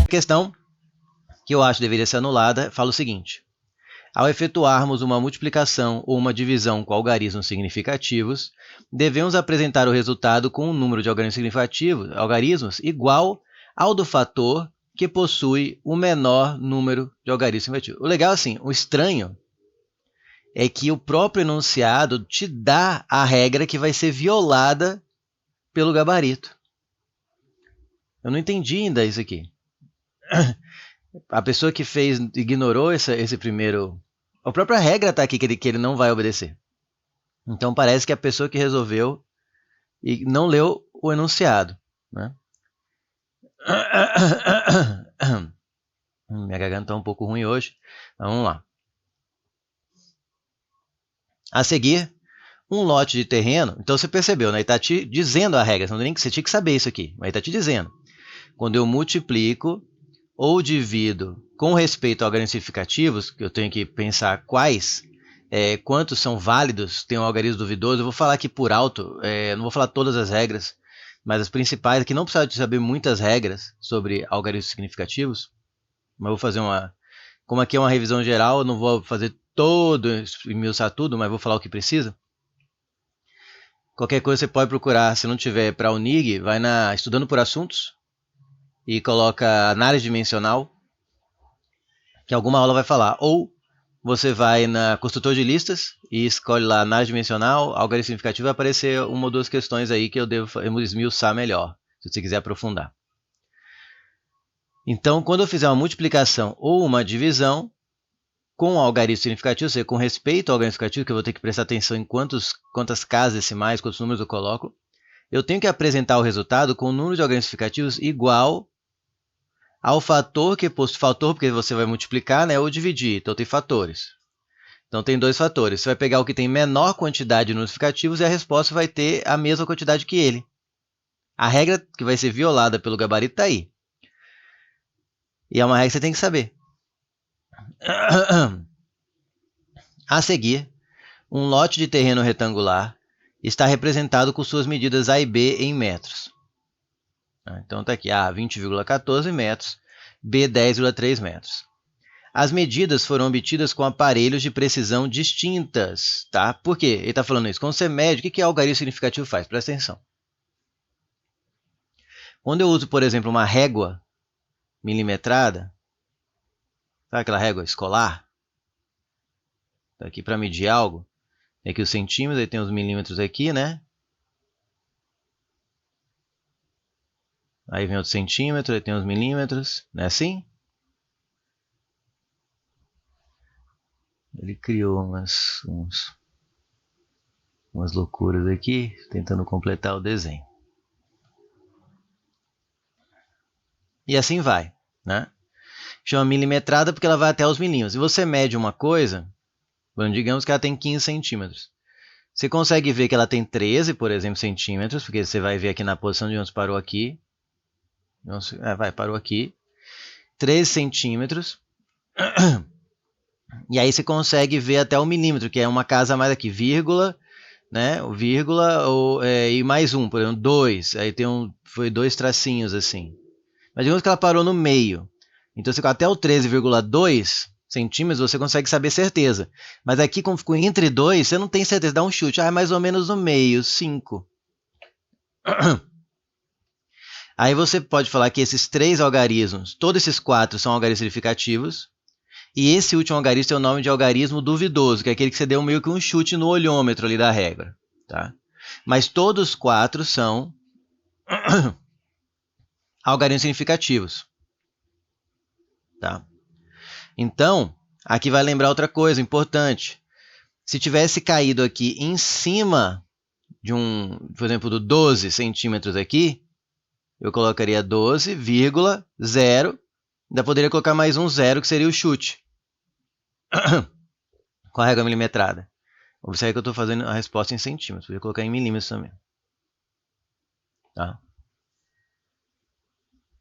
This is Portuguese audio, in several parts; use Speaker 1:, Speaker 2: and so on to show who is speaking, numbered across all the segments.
Speaker 1: questão, que eu acho deveria ser anulada, fala o seguinte: ao efetuarmos uma multiplicação ou uma divisão com algarismos significativos, devemos apresentar o resultado com um número de algarismos igual ao do fator que possui o menor número de algarismos significativos. O legal, assim, o estranho é que o próprio enunciado te dá a regra que vai ser violada pelo gabarito. Eu não entendi ainda isso aqui. A pessoa que fez ignorou esse primeiro... A própria regra está aqui que ele não vai obedecer. Então parece que a pessoa que resolveu e não leu o enunciado, né? Minha garganta está um pouco ruim hoje. Vamos lá. A seguir, um lote de terreno. Então você percebeu, né? Ele está te dizendo a regra. Você tinha que saber isso aqui, mas ele está te dizendo. Quando eu multiplico ou divido com respeito a algarismos significativos, que eu tenho que pensar quantos são válidos, tem um algarismo duvidoso. Eu vou falar aqui por alto, não vou falar todas as regras, mas as principais, aqui não precisa de saber muitas regras sobre algarismos significativos, mas vou fazer como aqui é uma revisão geral, eu não vou fazer esmiuçar tudo, mas vou falar o que precisa. Qualquer coisa você pode procurar, se não tiver para a UNIG, vai na Estudando por Assuntos e coloca análise dimensional, que alguma aula vai falar. Ou você vai na construtor de listas e escolhe lá análise dimensional, algarismo significativo, vai aparecer uma ou duas questões aí que eu devo esmiuçar melhor, se você quiser aprofundar. Então, quando eu fizer uma multiplicação ou uma divisão com algarismo significativo, ou seja, com respeito ao algarismo significativo, que eu vou ter que prestar atenção em quantas casas decimais, quantos números eu coloco, eu tenho que apresentar o resultado com o número de algarismos significativos igual ao fator porque você vai multiplicar, né, ou dividir, então tem fatores. Então tem dois fatores, você vai pegar o que tem menor quantidade de números significativos e a resposta vai ter a mesma quantidade que ele. A regra que vai ser violada pelo gabarito está aí. E é uma regra que você tem que saber. A seguir, um lote de terreno retangular está representado com suas medidas A e B em metros. Então está aqui A 20,14 metros, B 10,3 metros. As medidas foram obtidas com aparelhos de precisão distintas. Tá? Por quê? Ele está falando isso. Quando você mede, o que algarismo significativo faz? Presta atenção. Quando eu uso, por exemplo, uma régua milimetrada, sabe aquela régua escolar? Tá aqui para medir algo. Tem aqui os centímetros, aí tem os milímetros aqui, né? Aí vem outro centímetro, aí tem os milímetros, não é assim? Ele criou umas loucuras aqui, tentando completar o desenho. E assim vai, né? Chama milimetrada porque ela vai até os milímetros. Se você mede uma coisa, digamos que ela tem 15 centímetros. Você consegue ver que ela tem 13, por exemplo, centímetros, porque você vai ver aqui na posição de onde parou aqui. Parou aqui. 13 centímetros. E aí você consegue ver até o milímetro, que é uma casa a mais aqui, vírgula, né? O vírgula e mais um, por exemplo, 2. Aí foi 2 tracinhos assim. Mas digamos que ela parou no meio. Então, até o 13,2 centímetros você consegue saber certeza. Mas aqui, como ficou entre 2, você não tem certeza. Dá um chute. É mais ou menos no meio, 5. Aí você pode falar que esses 3 algarismos, todos esses 4 são algarismos significativos. E esse último algarismo tem o nome de algarismo duvidoso, que é aquele que você deu meio que um chute no olhômetro ali da régua. Tá? Mas todos os 4 são algarismos significativos. Tá? Então, aqui vai lembrar outra coisa importante. Se tivesse caído aqui em cima de por exemplo, do 12 centímetros aqui, eu colocaria 12,0. Ainda poderia colocar mais um 0, que seria o chute. Com a régua milimetrada. Observe que eu estou fazendo a resposta em centímetros. Podia colocar em milímetros também. Tá?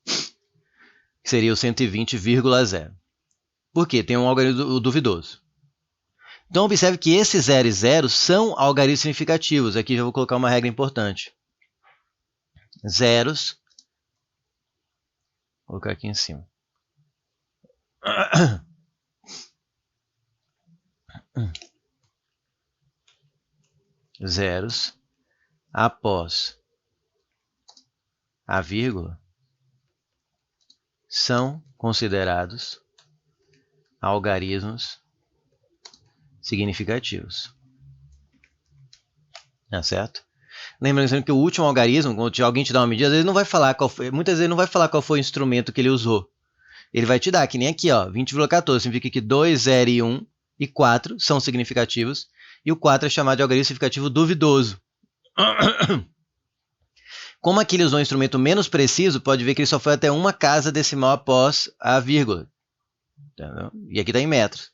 Speaker 1: Que seria o 120,0. Por quê? Tem um algarismo duvidoso. Então, observe que esses 0 e 0 são algarismos significativos. Aqui já vou colocar uma regra importante. Zeros. Vou colocar aqui em cima. zeros após a vírgula são considerados algarismos significativos. Tá certo? Lembrando que o último algarismo, quando alguém te dá uma medida, às vezes não vai falar qual foi, muitas vezes não vai falar qual foi o instrumento que ele usou. Ele vai te dar, que nem aqui, ó, 20,14, significa que 2, 0 e 1 e 4 são significativos, e o 4 é chamado de algarismo significativo duvidoso. Como aqui ele usou um instrumento menos preciso, pode ver que ele só foi até uma casa decimal após a vírgula. Entendeu? E aqui está em metros.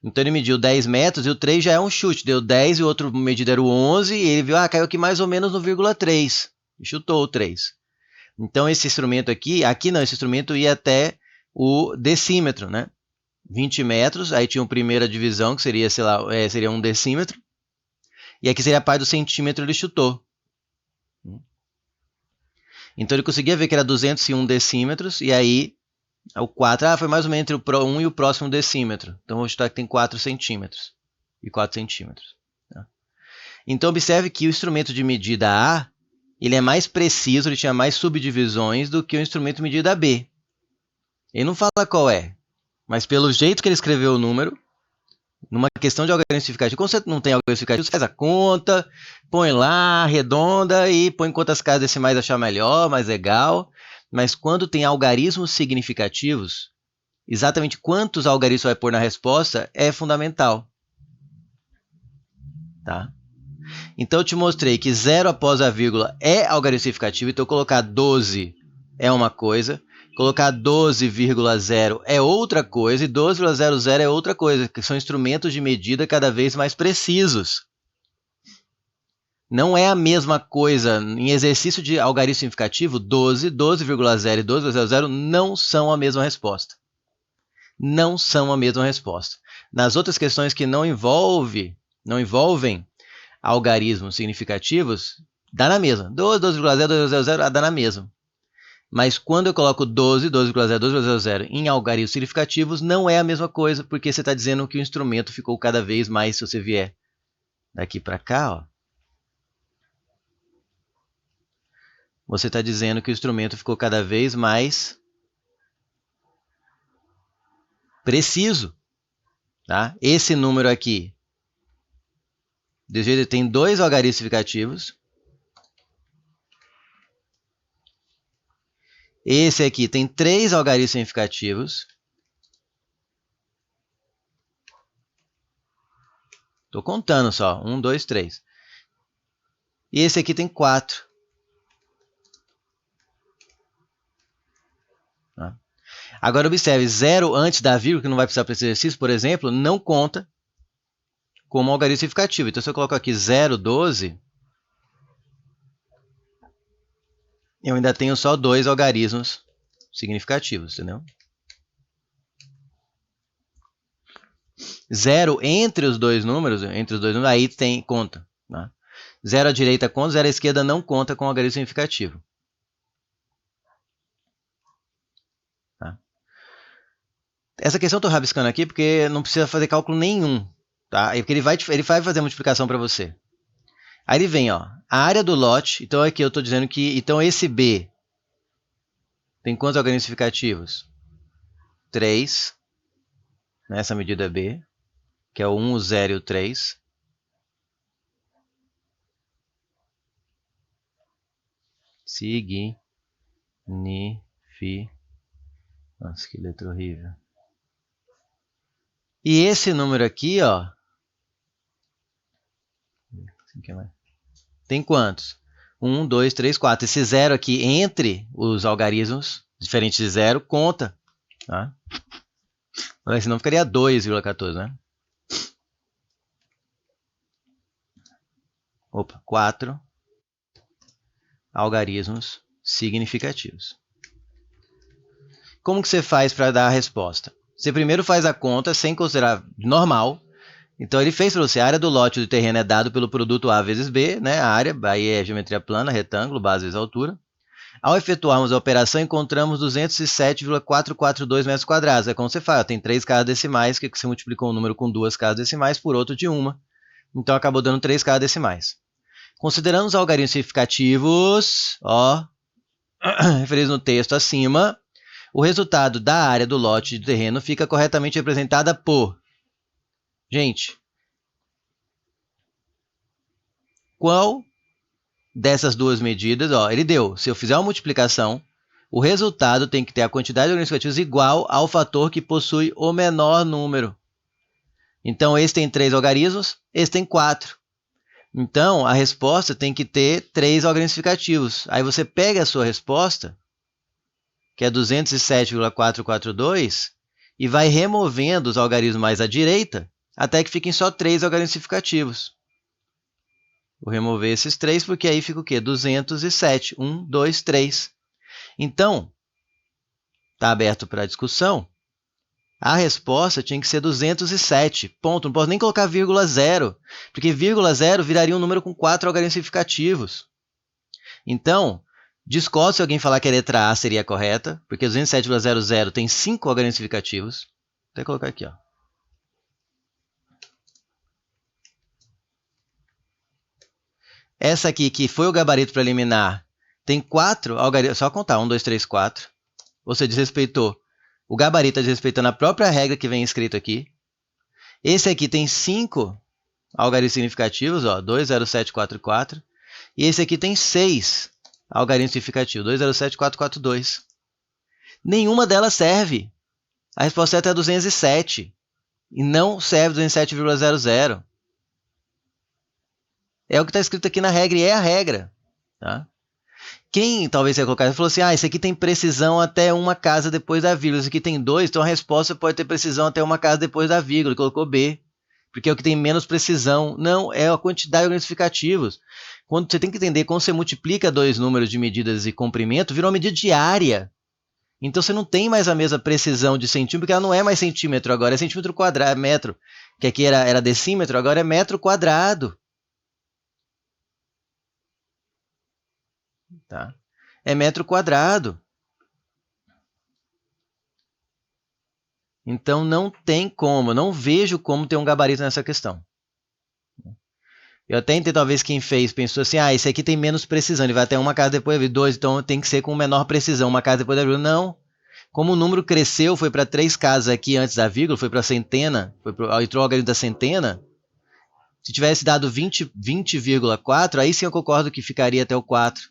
Speaker 1: Então ele mediu 10 metros e o 3 já é um chute. Deu 10 e o outro medido era o 11 e ele viu, caiu aqui mais ou menos no vírgula 3. E chutou o 3. Então esse instrumento aqui não, esse instrumento ia até o decímetro, né? 20 metros, aí tinha a primeira divisão, que seria, sei lá, seria 1 decímetro. E aqui seria a parte do centímetro, ele chutou. Então ele conseguia ver que era 201 decímetros, e aí o 4, foi mais ou menos entre o 1 e o próximo decímetro. Então vou chutar que tem 4 centímetros. E 4 centímetros. Tá? Então observe que o instrumento de medida A, ele é mais preciso, ele tinha mais subdivisões do que o instrumento de medida B. Ele não fala qual é, mas pelo jeito que ele escreveu o número, numa questão de algarismo significativo, quando você não tem algarismo significativo, você faz a conta, põe lá, arredonda e põe quantas casas decimais achar melhor, mais legal. Mas quando tem algarismos significativos, exatamente quantos algarismos vai pôr na resposta é fundamental. Tá? Então eu te mostrei que 0 após a vírgula é algarismo significativo, então colocar 12 é uma coisa, colocar 12,0 é outra coisa e 12,00 é outra coisa, que são instrumentos de medida cada vez mais precisos. Não é a mesma coisa. Em exercício de algarismo significativo, 12, 12,0 e 12,00 não são a mesma resposta. Não são a mesma resposta. Nas outras questões que não envolvem algarismos significativos, dá na mesma. 12, 12,0, 12,00 dá na mesma. Mas quando eu coloco 12, 12,0, 12,00 em algarismos significativos, não é a mesma coisa, porque você está dizendo que o instrumento ficou cada vez mais, se você vier daqui para cá, ó, você está dizendo que o instrumento ficou cada vez mais preciso. Tá? Esse número aqui, desse jeito, tem 2 algarismos significativos. Esse aqui tem 3 algarismos significativos. Estou contando só. 1, 2, 3. E esse aqui tem 4. Tá? Agora observe, 0 antes da vírgula, que não vai precisar para esse exercício, por exemplo, não conta como algarismo significativo. Então, se eu coloco aqui 0,12, eu ainda tenho só 2 algarismos significativos, entendeu? 0 entre os dois números, aí tem conta. Tá? 0 à direita conta, 0 à esquerda não conta com algarismo significativo. Tá? Essa questão eu estou rabiscando aqui porque não precisa fazer cálculo nenhum. Tá? Porque ele vai fazer a multiplicação para você. Aí ele vem, ó, a área do lote. Então aqui eu estou dizendo que então esse B tem quantos algarismos significativos? 3. Nessa medida B, que é o 1, o 0 e o 3. Nossa, que letra horrível. E esse número aqui, ó, tem quantos? 1, 2, 3, 4. Esse 0 aqui entre os algarismos, diferente de 0, conta. Tá? Mas senão ficaria 2,14, né? Opa, 4 algarismos significativos. Como que você faz para dar a resposta? Você primeiro faz a conta sem considerar normal. Então ele fez para você, a área do lote do terreno é dado pelo produto A vezes B, né? A área, aí é geometria plana, retângulo, base vezes altura. Ao efetuarmos a operação, encontramos 207,442 metros quadrados. É como você fala, tem 3 casas decimais, que você multiplicou um número com 2 casas decimais por outro de 1. Então, acabou dando 3 casas decimais. Considerando os algarismos significativos, referidos no texto acima, o resultado da área do lote de terreno fica corretamente representada por... Gente, qual dessas duas medidas, ele deu, se eu fizer uma multiplicação, o resultado tem que ter a quantidade de algarismos significativos igual ao fator que possui o menor número. Então, esse tem 3 algarismos, esse tem 4. Então, a resposta tem que ter 3 algarismos significativos. Aí você pega a sua resposta, que é 207,442, e vai removendo os algarismos mais à direita, até que fiquem só 3 algarismos significativos. Vou remover esses 3, porque aí fica o quê? 207. 1, 2, 3. Então, está aberto para discussão. A resposta tinha que ser 207. Ponto. Não posso nem colocar vírgula zero, porque vírgula zero viraria um número com 4 algarismos significativos. Então, discordo se alguém falar que a letra A seria a correta, porque 207,00 tem 5 algarismos significativos. Vou até colocar aqui, Essa aqui, que foi o gabarito preliminar, tem 4 algarismos. Só contar, 1, 2, 3, 4. Você desrespeitou. O gabarito está desrespeitando a própria regra que vem escrito aqui. Esse aqui tem 5 algarismos significativos, 20744. E esse aqui tem 6 algarismos significativos, 207,442. Nenhuma delas serve. A resposta certa é 207. E não serve 207,00. É o que está escrito aqui na regra, e é a regra. Tá? Quem talvez tenha colocado, falou assim, esse aqui tem precisão até uma casa depois da vírgula, esse aqui tem 2, então a resposta pode ter precisão até uma casa depois da vírgula, colocou B, porque é o que tem menos precisão. Não, é a quantidade de algarismos significativos. Quando você tem que entender, quando você multiplica 2 números de medidas e comprimento, vira uma medida de área. Então você não tem mais a mesma precisão de centímetro, porque ela não é mais centímetro agora, é centímetro quadrado, metro, que aqui era decímetro, agora é metro quadrado. Tá? É metro quadrado. Então, não tem como, não vejo como ter um gabarito nessa questão. Eu até entendo, talvez, quem fez, pensou assim, esse aqui tem menos precisão, ele vai até uma casa depois da vírgula, 2, então tem que ser com menor precisão, uma casa depois da vírgula. Não. Como o número cresceu, foi para 3 casas aqui antes da vírgula, foi para centena, entrou o algarismo da centena. Se tivesse dado 20,4, aí sim eu concordo que ficaria até o 4.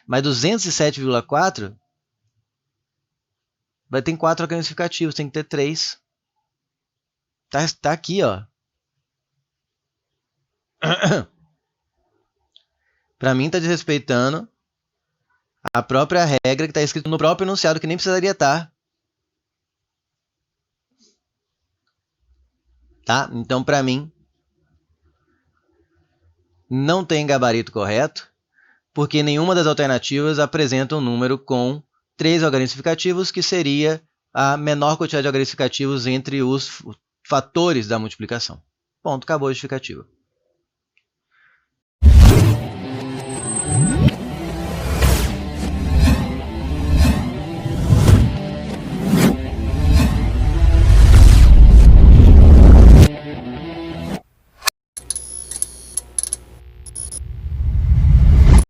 Speaker 1: Mas 207,4 vai ter 4 algarismos significativos, tem que ter 3. Tá aqui, Para mim, está desrespeitando a própria regra que está escrito no próprio enunciado, que nem precisaria estar. Tá? Então, para mim, não tem gabarito correto, porque nenhuma das alternativas apresenta um número com 3 algarismos significativos, que seria a menor quantidade de algarismos significativos entre os fatores da multiplicação. Ponto, acabou a justificativa.